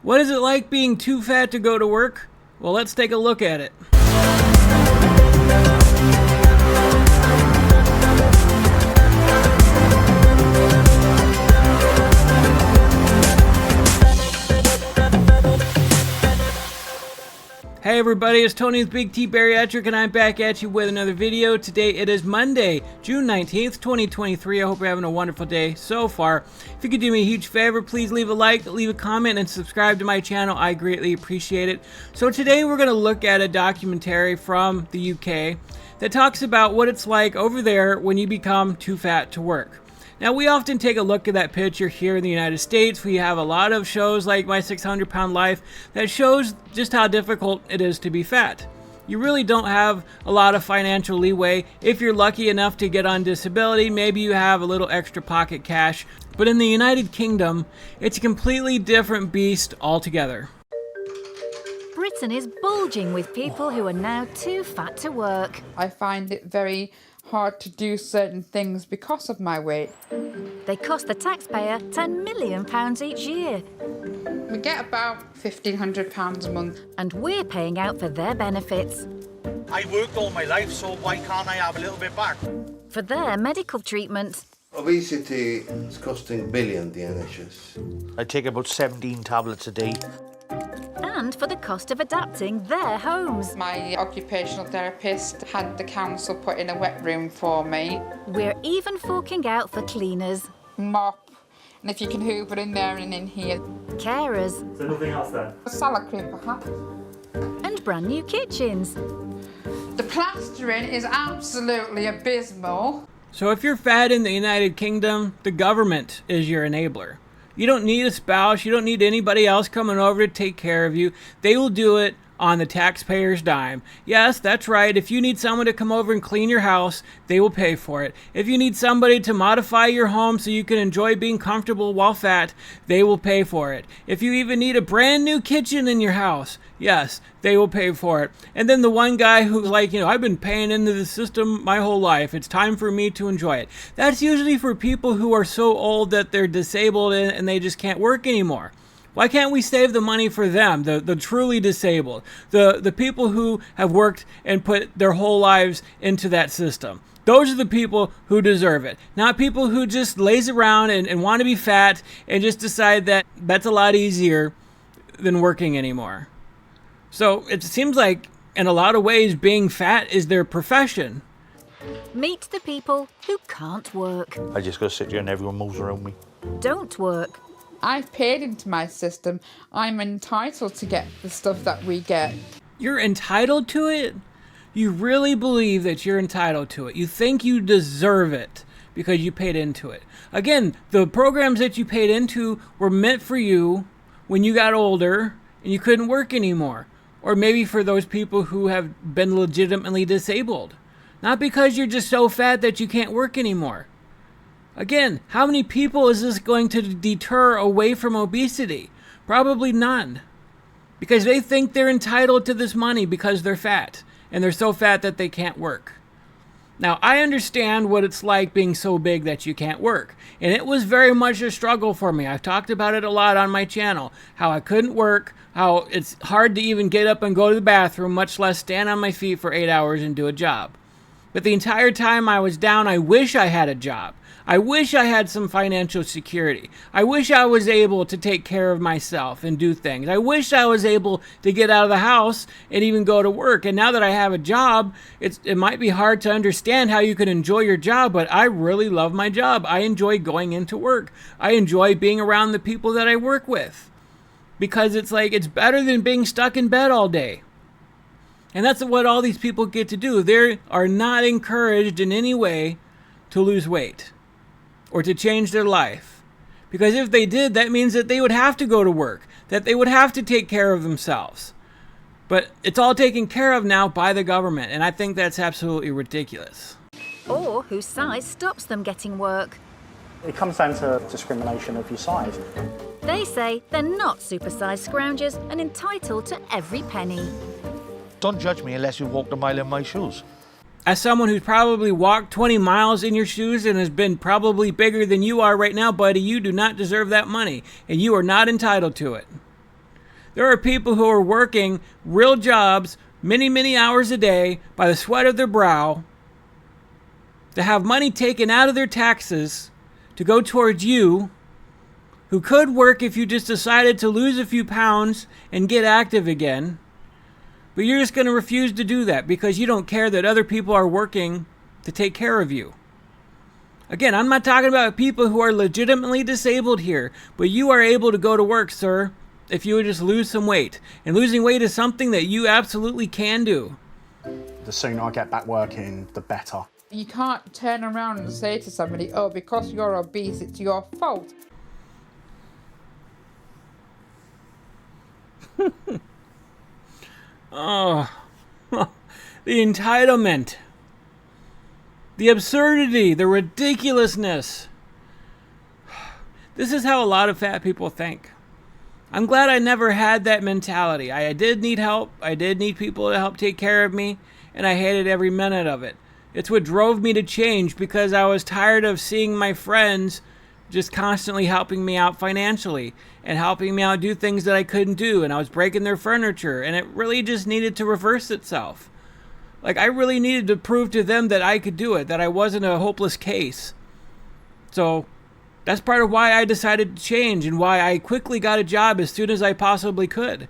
What is it like being too fat to go to work? Well, let's take a look at it. Hey everybody, it's Tony with Big T Bariatric and I'm back at you with another video. Today it is Monday, June 19th, 2023. I hope you're having a wonderful day so far. If you could do me a huge favor, please leave a like, leave a comment, and subscribe to my channel. I greatly appreciate it. So today we're going to look at a documentary from the UK that talks about what it's like over there when you become too fat to work. Now, we often take a look at that picture here in the United States. We have a lot of shows like My 600 Pound Life that shows just how difficult it is to be fat. You really don't have a lot of financial leeway. If you're lucky enough to get on disability, maybe you have a little extra pocket cash. But in the United Kingdom, it's a completely different beast altogether. Britain is bulging with people who are now too fat to work. I find it very hard to do certain things because of my weight. They cost the taxpayer £10 million each year. We get about £1,500 a month. And we're paying out for their benefits. I worked all my life, so why can't I have a little bit back? For their medical treatment. Obesity is costing billion the NHS. I take about 17 tablets a day. And for the cost of adapting their homes. My occupational therapist had the council put in a wet room for me. We're even forking out for cleaners. Mop, and if you can hoover in there and in here. Carers. Is there nothing else then? A salad cream perhaps. And brand new kitchens. The plastering is absolutely abysmal. So if you're fat in the United Kingdom, the government is your enabler. You don't need a spouse. You don't need anybody else coming over to take care of you. They will do it on the taxpayer's dime. Yes, that's right. If you need someone to come over and clean your house, they will pay for it. If you need somebody to modify your home so you can enjoy being comfortable while fat, they will pay for it. If you even need a brand new kitchen in your house, yes, they will pay for it. And then the one guy who's like, I've been paying into the system my whole life. It's time for me to enjoy it. That's usually for people who are so old that they're disabled and they just can't work anymore. Why can't we save the money for them, the truly disabled, the people who have worked and put their whole lives into that system? Those are the people who deserve it, not people who just laze around and want to be fat and just decide that that's a lot easier than working anymore. So it seems like in a lot of ways being fat is their profession. Meet the people who can't work. I just gotta sit here and everyone moves around me. Don't work. I've paid into my system. I'm entitled to get the stuff that we get. You're entitled to it? You really believe that you're entitled to it. You think you deserve it because you paid into it. Again, the programs that you paid into were meant for you when you got older and you couldn't work anymore. Or maybe for those people who have been legitimately disabled. Not because you're just so fat that you can't work anymore. Again, how many people is this going to deter away from obesity? Probably none. Because they think they're entitled to this money because they're fat. And they're so fat that they can't work. Now, I understand what it's like being so big that you can't work. And it was very much a struggle for me. I've talked about it a lot on my channel. How I couldn't work. How it's hard to even get up and go to the bathroom, much less stand on my feet for 8 hours and do a job. But the entire time I was down, I wish I had a job. I wish I had some financial security. I wish I was able to take care of myself and do things. I wish I was able to get out of the house and even go to work. And now that I have a job, it might be hard to understand how you can enjoy your job, but I really love my job. I enjoy going into work. I enjoy being around the people that I work with. Because it's better than being stuck in bed all day. And that's what all these people get to do. They are not encouraged in any way to lose weight or to change their life. Because if they did, that means that they would have to go to work, that they would have to take care of themselves. But it's all taken care of now by the government, and I think that's absolutely ridiculous. Or whose size stops them getting work. It comes down to discrimination of your size. They say they're not supersized scroungers and entitled to every penny. Don't judge me unless you've walked a mile in my shoes. As someone who's probably walked 20 miles in your shoes and has been probably bigger than you are right now, buddy, you do not deserve that money, and you are not entitled to it. There are people who are working real jobs, many, many hours a day by the sweat of their brow, to have money taken out of their taxes to go towards you, who could work if you just decided to lose a few pounds and get active again. But you're just going to refuse to do that because you don't care that other people are working to take care of you. Again, I'm not talking about people who are legitimately disabled here, but you are able to go to work, sir, if you would just lose some weight. And losing weight is something that you absolutely can do. The sooner I get back working, the better. You can't turn around and say to somebody, oh, because you're obese, it's your fault. Oh, the entitlement, the absurdity, the ridiculousness. This is how a lot of fat people think. I'm glad I never had that mentality. I did need help. I did need people to help take care of me, and I hated every minute of it. It's what drove me to change because I was tired of seeing my friends just constantly helping me out financially and helping me out do things that I couldn't do, and I was breaking their furniture, and it really just needed to reverse itself. Like, I really needed to prove to them that I could do it, that I wasn't a hopeless case. So that's part of why I decided to change and why I quickly got a job as soon as I possibly could.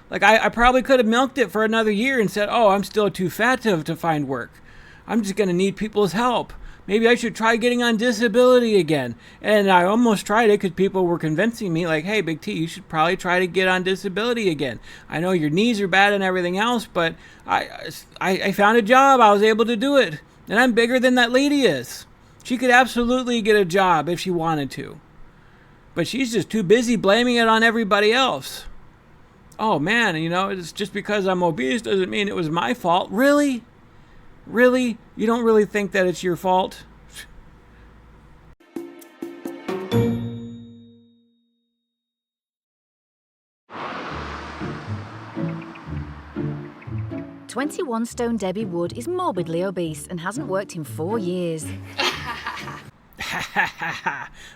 Like, I probably could have milked it for another year and said, oh, I'm still too fat to find work. I'm just going to need people's help. Maybe I should try getting on disability again. And I almost tried it because people were convincing me, like, hey, Big T, you should probably try to get on disability again. I know your knees are bad and everything else, but I found a job. I was able to do it. And I'm bigger than that lady is. She could absolutely get a job if she wanted to. But she's just too busy blaming it on everybody else. Oh, man, it's just because I'm obese doesn't mean it was my fault. Really? Really? You don't really think that it's your fault? "21-stone Debbie Wood is morbidly obese and hasn't worked in 4 years.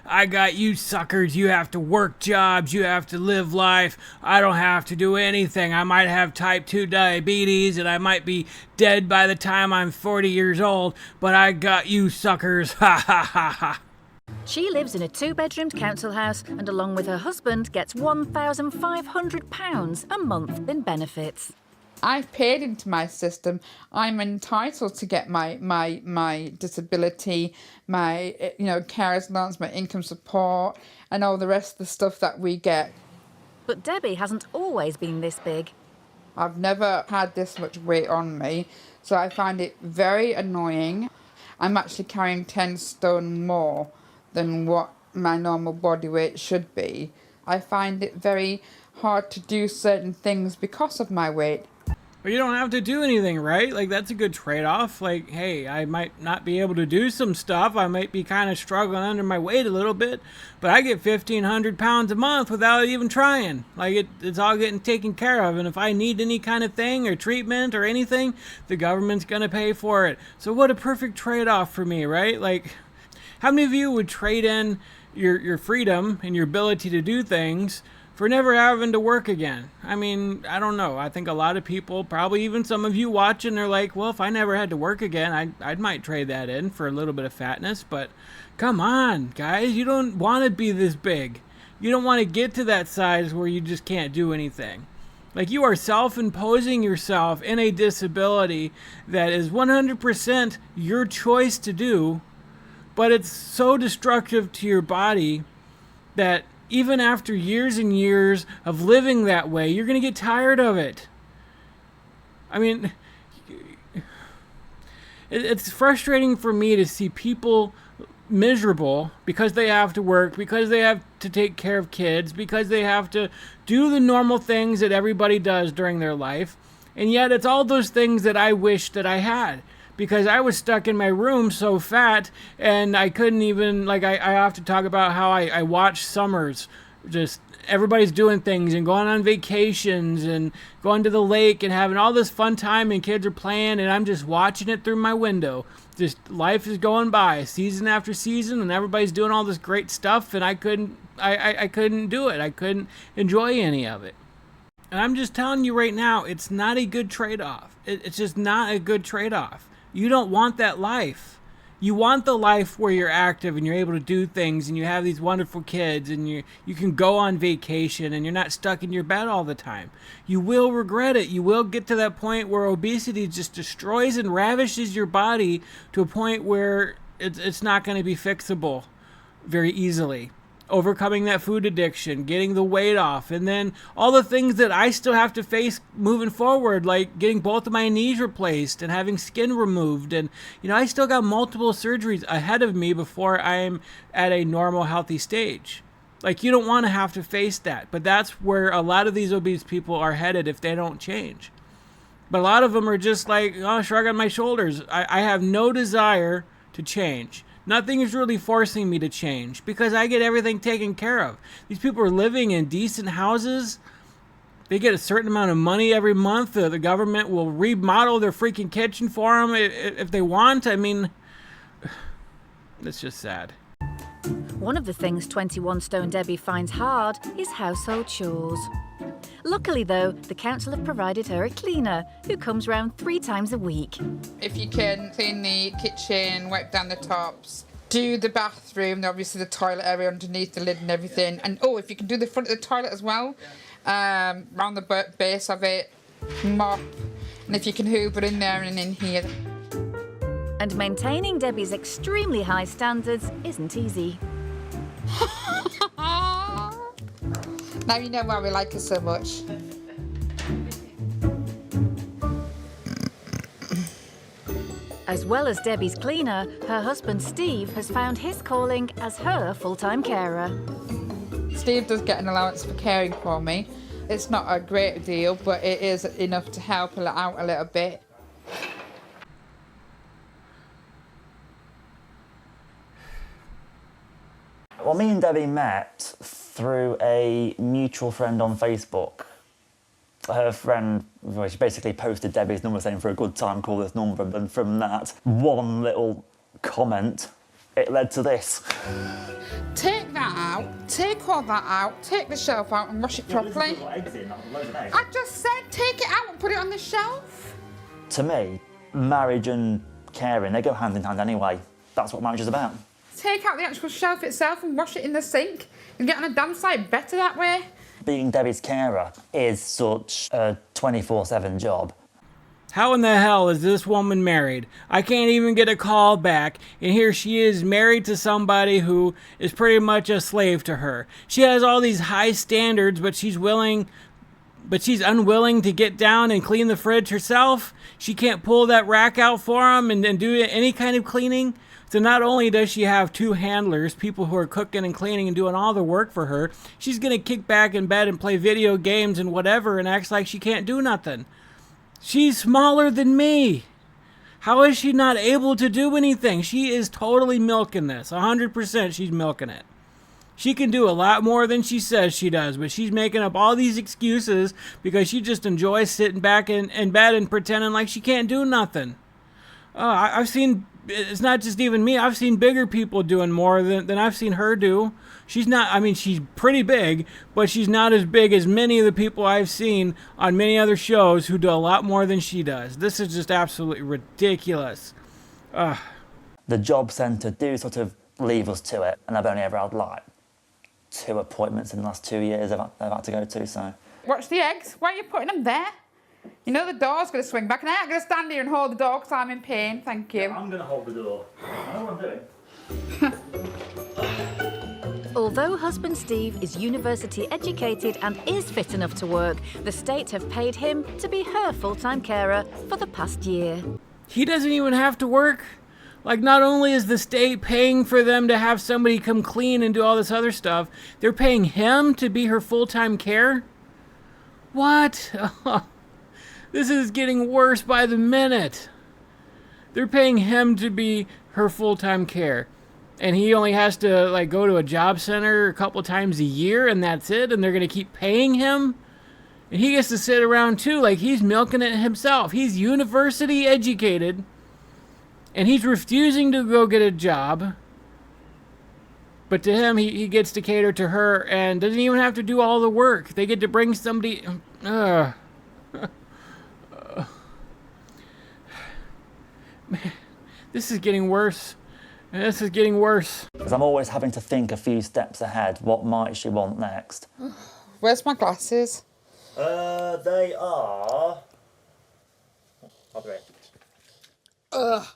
I got you suckers. You have to work jobs. You have to live life. I don't have to do anything. I might have type 2 diabetes and I might be dead by the time I'm 40 years old, but I got you suckers. Ha ha ha ha. She lives in a 2-bedroomed council house and, along with her husband, gets £1,500 a month in benefits. I've paid into my system. I'm entitled to get my disability, my carers allowance, my income support, and all the rest of the stuff that we get. But Debbie hasn't always been this big. I've never had this much weight on me, so I find it very annoying. I'm actually carrying 10 stone more than what my normal body weight should be. I find it very hard to do certain things because of my weight. But you don't have to do anything, right? Like, that's a good trade-off. Like, hey, I might not be able to do some stuff. I might be kind of struggling under my weight a little bit, but I get 1,500 pounds a month without even trying. Like, it's all getting taken care of. And if I need any kind of thing or treatment or anything, the government's going to pay for it. So what a perfect trade-off for me, right? Like, how many of you would trade in your freedom and your ability to do things for never having to work again? I mean, I don't know. I think a lot of people, probably even some of you watching, are like, well, if I never had to work again, I might trade that in for a little bit of fatness. But come on, guys, you don't want to be this big. You don't want to get to that size where you just can't do anything. Like, you are self-imposing yourself in a disability that is 100% your choice to do, but it's so destructive to your body that even after years and years of living that way, you're going to get tired of it. I mean, it's frustrating for me to see people miserable because they have to work, because they have to take care of kids, because they have to do the normal things that everybody does during their life. And yet it's all those things that I wish that I had, because I was stuck in my room so fat, and I couldn't even, like, I have to talk about how I watch summers. Just everybody's doing things and going on vacations and going to the lake and having all this fun time, and kids are playing, and I'm just watching it through my window. Just life is going by season after season, and everybody's doing all this great stuff, and I couldn't do it. I couldn't enjoy any of it. And I'm just telling you right now, it's not a good trade-off. It's just not a good trade-off. You don't want that life. You want the life where you're active and you're able to do things and you have these wonderful kids and you can go on vacation and you're not stuck in your bed all the time. You will regret it. You will get to that point where obesity just destroys and ravishes your body to a point where it's not going to be fixable very easily. Overcoming that food addiction, getting the weight off, and then all the things that I still have to face moving forward, like getting both of my knees replaced and having skin removed. And, I still got multiple surgeries ahead of me before I'm at a normal, healthy stage. Like, you don't want to have to face that. But that's where a lot of these obese people are headed if they don't change. But a lot of them are just like, oh, shrug on my shoulders. I have no desire to change. Nothing is really forcing me to change because I get everything taken care of. These people are living in decent houses. They get a certain amount of money every month. The government will remodel their freaking kitchen for them if they want. I mean, it's just sad. One of the things 21 Stone Debbie finds hard is household chores. Luckily, though, the council have provided her a cleaner who comes round 3 times a week. If you can clean the kitchen, wipe down the tops, do the bathroom, obviously the toilet area underneath the lid and everything. And if you can do the front of the toilet as well, round the base of it, mop. And if you can hoover in there and in here. And maintaining Debbie's extremely high standards isn't easy. Now you know why we like her so much. As well as Debbie's cleaner, her husband Steve has found his calling as her full-time carer. Steve does get an allowance for caring for me. It's not a great deal, but it is enough to help out a little bit. Well, me and Debbie met through a mutual friend on Facebook. Her friend, she basically posted Debbie's number saying for a good time, call this number, and from that one little comment, it led to this. Take that out, take all that out, take the shelf out and wash it properly. I just said take it out and put it on the shelf. To me, marriage and caring, they go hand in hand anyway. That's what marriage is about. Take out the actual shelf itself and wash it in the sink. You get on a damn sight better that way. Being Debbie's carer is such a 24/7 job. How in the hell is this woman married? I can't even get a call back, and here she is married to somebody who is pretty much a slave to her. She has all these high standards, but she's unwilling to get down and clean the fridge herself. She can't pull that rack out for him and do any kind of cleaning. So not only does she have 2 handlers, people who are cooking and cleaning and doing all the work for her, she's going to kick back in bed and play video games and whatever and acts like she can't do nothing. She's smaller than me. How is she not able to do anything? She is totally milking this. 100% she's milking it. She can do a lot more than she says she does, but she's making up all these excuses because she just enjoys sitting back in bed and pretending like she can't do nothing. I've seen... It's not just even me. I've seen bigger people doing more than I've seen her do. She's pretty big, but she's not as big as many of the people I've seen on many other shows who do a lot more than she does. This is just absolutely ridiculous. The job centre do sort of leave us to it, and I've only ever had like 2 appointments in the last 2 years I've had to go to, so. Watch the eggs. Why are you putting them there? You know the door's going to swing back and I ain't going to stand here and hold the door because I'm in pain, thank you. I'm going to hold the door. I know what I'm doing. Although husband Steve is university educated and is fit enough to work, the state have paid him to be her full-time carer for the past year. He doesn't even have to work. Like, not only is the state paying for them to have somebody come clean and do all this other stuff, they're paying him to be her full-time care? What? This is getting worse by the minute. They're paying him to be her full-time care. And he only has to go to a job center a couple times a year and that's it. And they're going to keep paying him. And he gets to sit around too. Like he's milking it himself. He's university educated. And he's refusing to go get a job. But to him, he gets to cater to her and doesn't even have to do all the work. They get to bring somebody... Man, this is getting worse. This is getting worse. Because I'm always having to think a few steps ahead. What might she want next? Where's my glasses? They are... I'll be right. Ugh.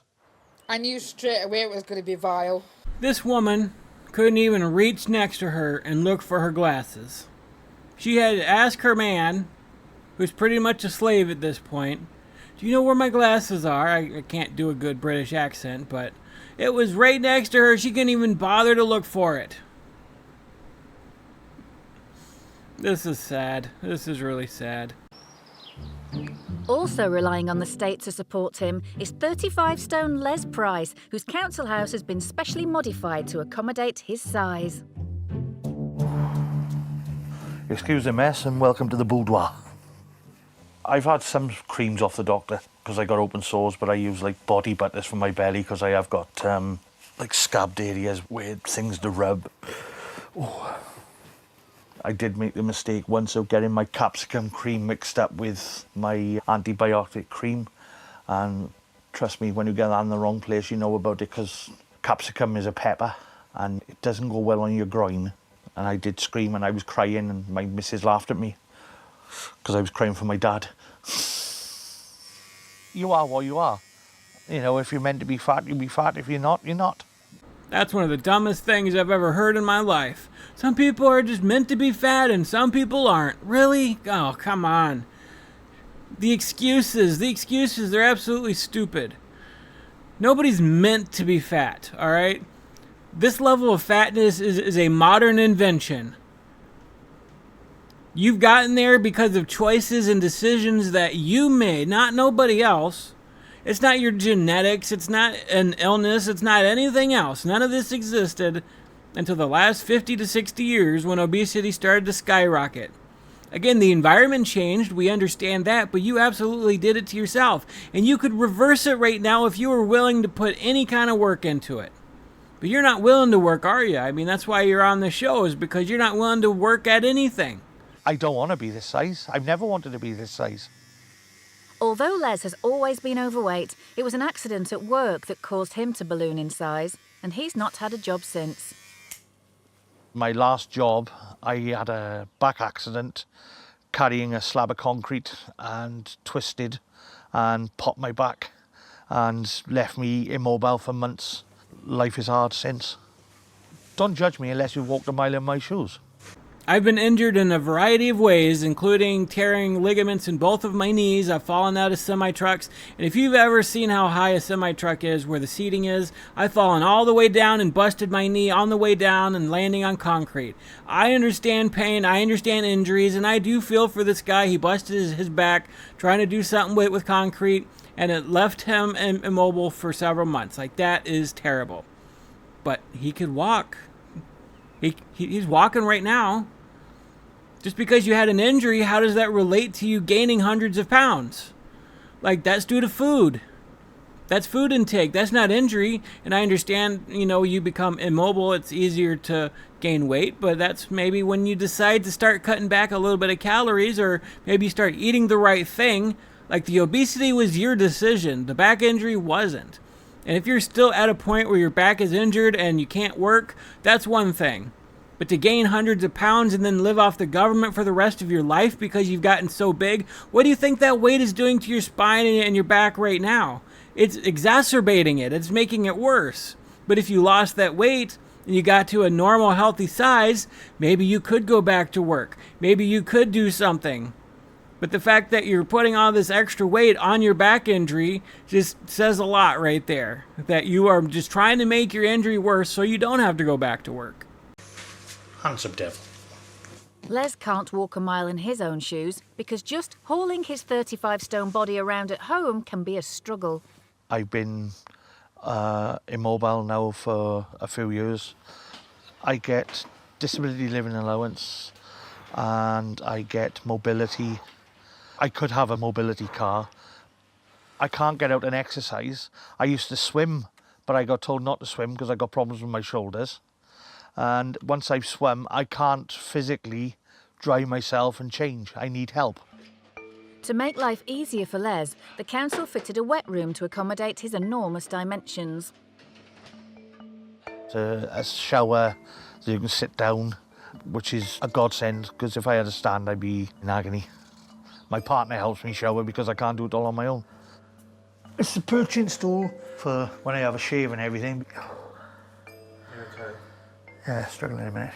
I knew straight away it was going to be vile. This woman couldn't even reach next to her and look for her glasses. She had to ask her man, who's pretty much a slave at this point, do you know where my glasses are? I can't do a good British accent, but it was right next to her. She couldn't even bother to look for it. This is sad. This is really sad. Also relying on the state to support him is 35-stone Les Price, whose council house has been specially modified to accommodate his size. Excuse the mess and welcome to the boudoir. I've had some creams off the doctor because I got open sores, but I use like body butters for my belly because I have got like scabbed areas where things to rub. Oh. I did make the mistake once of getting my capsicum cream mixed up with my antibiotic cream, and trust me, when you get that in the wrong place you know about it, because capsicum is a pepper and it doesn't go well on your groin. And I did scream and I was crying and my missus laughed at me because I was crying for my dad. You are what you are. You know, if you're meant to be fat, you'll be fat. If you're not, you're not. That's one of the dumbest things I've ever heard in my life. Some people are just meant to be fat and some people aren't. Really? Oh, come on. The excuses, they're absolutely stupid. Nobody's meant to be fat, all right? This level of fatness is a modern invention. You've gotten there because of choices and decisions that you made, not nobody else. It's not your genetics, it's not an illness, it's not anything else. None of this existed until the last 50 to 60 years when obesity started to skyrocket. Again, the environment changed, we understand that, but you absolutely did it to yourself. And you could reverse it right now if you were willing to put any kind of work into it. But you're not willing to work, are you? I mean, that's why you're on the show, is because you're not willing to work at anything. I don't want to be this size. I've never wanted to be this size. Although Les has always been overweight, it was an accident at work that caused him to balloon in size, and he's not had a job since. My last job, I had a back accident carrying a slab of concrete and twisted and popped my back and left me immobile for months. Life is hard since. Don't judge me unless you've walked a mile in my shoes. I've been injured in a variety of ways, including tearing ligaments in both of my knees. I've fallen out of semi-trucks. And if you've ever seen how high a semi-truck is, where the seating is, I've fallen all the way down and busted my knee on the way down and landing on concrete. I understand pain, I understand injuries, and I do feel for this guy. He busted his back trying to do something with concrete, and it left him immobile for several months. Like, that is terrible. But he could walk. He's walking right now. Just because you had an injury, how does that relate to you gaining hundreds of pounds? Like, that's due to food. That's food intake. That's not injury. And I understand, you know, you become immobile, it's easier to gain weight, but that's maybe when you decide to start cutting back a little bit of calories, or maybe you start eating the right thing. Like, the obesity was your decision. The back injury wasn't. And if you're still at a point where your back is injured and you can't work, that's one thing. But to gain hundreds of pounds and then live off the government for the rest of your life because you've gotten so big, what do you think that weight is doing to your spine and your back right now? It's exacerbating it. It's making it worse. But if you lost that weight and you got to a normal, healthy size, maybe you could go back to work. Maybe you could do something. But the fact that you're putting all this extra weight on your back injury just says a lot right there. That you are just trying to make your injury worse so you don't have to go back to work. Handsome devil. Les can't walk a mile in his own shoes because just hauling his 35-stone body around at home can be a struggle. I've been immobile now for a few years. I get disability living allowance and I get mobility. I could have a mobility car. I can't get out and exercise. I used to swim, but I got told not to swim because I got problems with my shoulders. And once I've swum, I can't physically dry myself and change. I need help. To make life easier for Les, the council fitted a wet room to accommodate his enormous dimensions. A shower so you can sit down, which is a godsend, because if I had to stand, I'd be in agony. My partner helps me shower because I can't do it all on my own. It's the perching stool for when I have a shave and everything. Okay. Yeah, struggling a minute.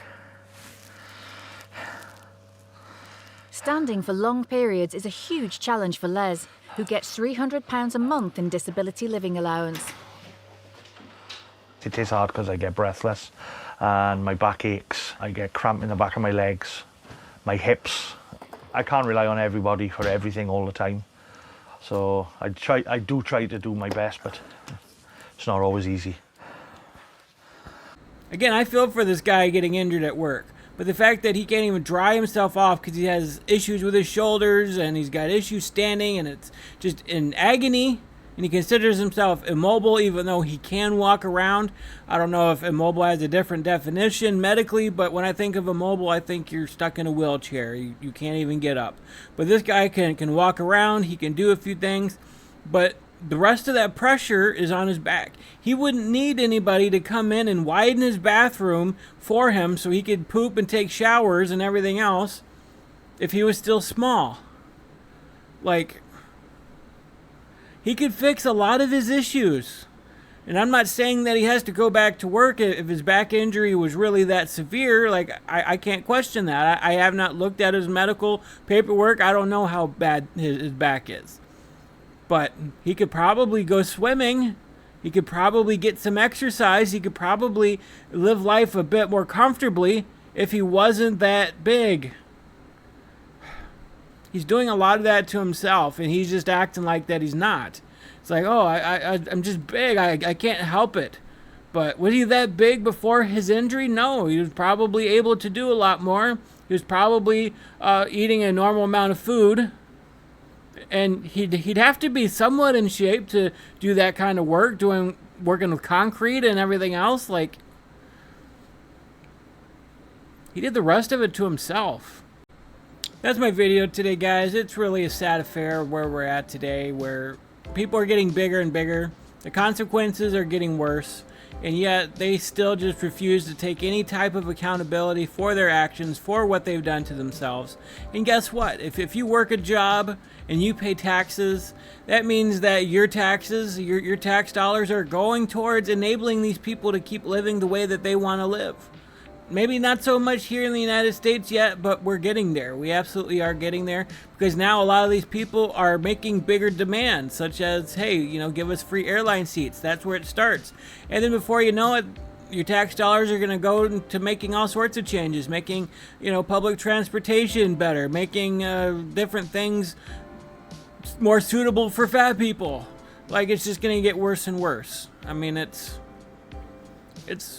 Standing for long periods is a huge challenge for Les, who gets £300 a month in disability living allowance. It is hard because I get breathless and my back aches. I get cramp in the back of my legs, my hips. I can't rely on everybody for everything all the time. So I do try to do my best, but it's not always easy. Again, I feel for this guy getting injured at work. But the fact that he can't even dry himself off because he has issues with his shoulders and he's got issues standing and it's just in agony, and he considers himself immobile even though he can walk around. I don't know if immobile has a different definition medically, but when I think of immobile, I think you're stuck in a wheelchair. You can't even get up. But this guy can walk around, he can do a few things, but the rest of that pressure is on his back. He wouldn't need anybody to come in and widen his bathroom for him so he could poop and take showers and everything else if he was still small. Like, he could fix a lot of his issues. And I'm not saying that he has to go back to work if his back injury was really that severe. Like, I can't question that. I have not looked at his medical paperwork. I don't know how bad his back is. But he could probably go swimming. He could probably get some exercise. He could probably live life a bit more comfortably if he wasn't that big. He's doing a lot of that to himself, and he's just acting like that he's not. It's like, oh, I'm just big. I can't help it. But was he that big before his injury? No, he was probably able to do a lot more. He was probably eating a normal amount of food. And he'd have to be somewhat in shape to do that kind of work, working with concrete and everything else. Like, he did the rest of it to himself. That's my video today, guys. It's really a sad affair where we're at today, where people are getting bigger and bigger. The consequences are getting worse. And yet they still just refuse to take any type of accountability for their actions, for what they've done to themselves. And guess what? If you work a job and you pay taxes, that means that your taxes, your tax dollars are going towards enabling these people to keep living the way that they want to live. Maybe not so much here in the United States yet, but we're getting there. We absolutely are getting there, because now a lot of these people are making bigger demands, such as, hey, give us free airline seats. That's where it starts. And then before you know it, your tax dollars are going to go to making all sorts of changes, making, public transportation better, making different things more suitable for fat people. Like, it's just going to get worse and worse. I mean,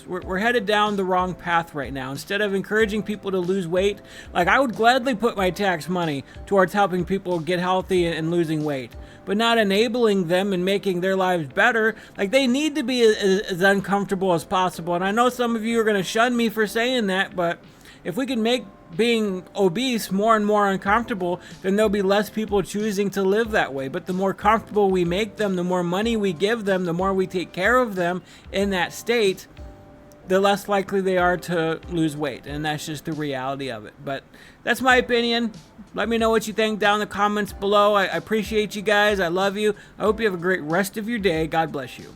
we're headed down the wrong path right now. Instead of encouraging people to lose weight, like, I would gladly put my tax money towards helping people get healthy and losing weight, but not enabling them and making their lives better. Like, they need to be as uncomfortable as possible. And I know some of you are going to shun me for saying that, but if we can make being obese more and more uncomfortable, then there'll be less people choosing to live that way. But the more comfortable we make them, the more money we give them, the more we take care of them in that state, the less likely they are to lose weight. And that's just the reality of it. But that's my opinion. Let me know what you think down in the comments below. I appreciate you guys. I love you. I hope you have a great rest of your day. God bless you.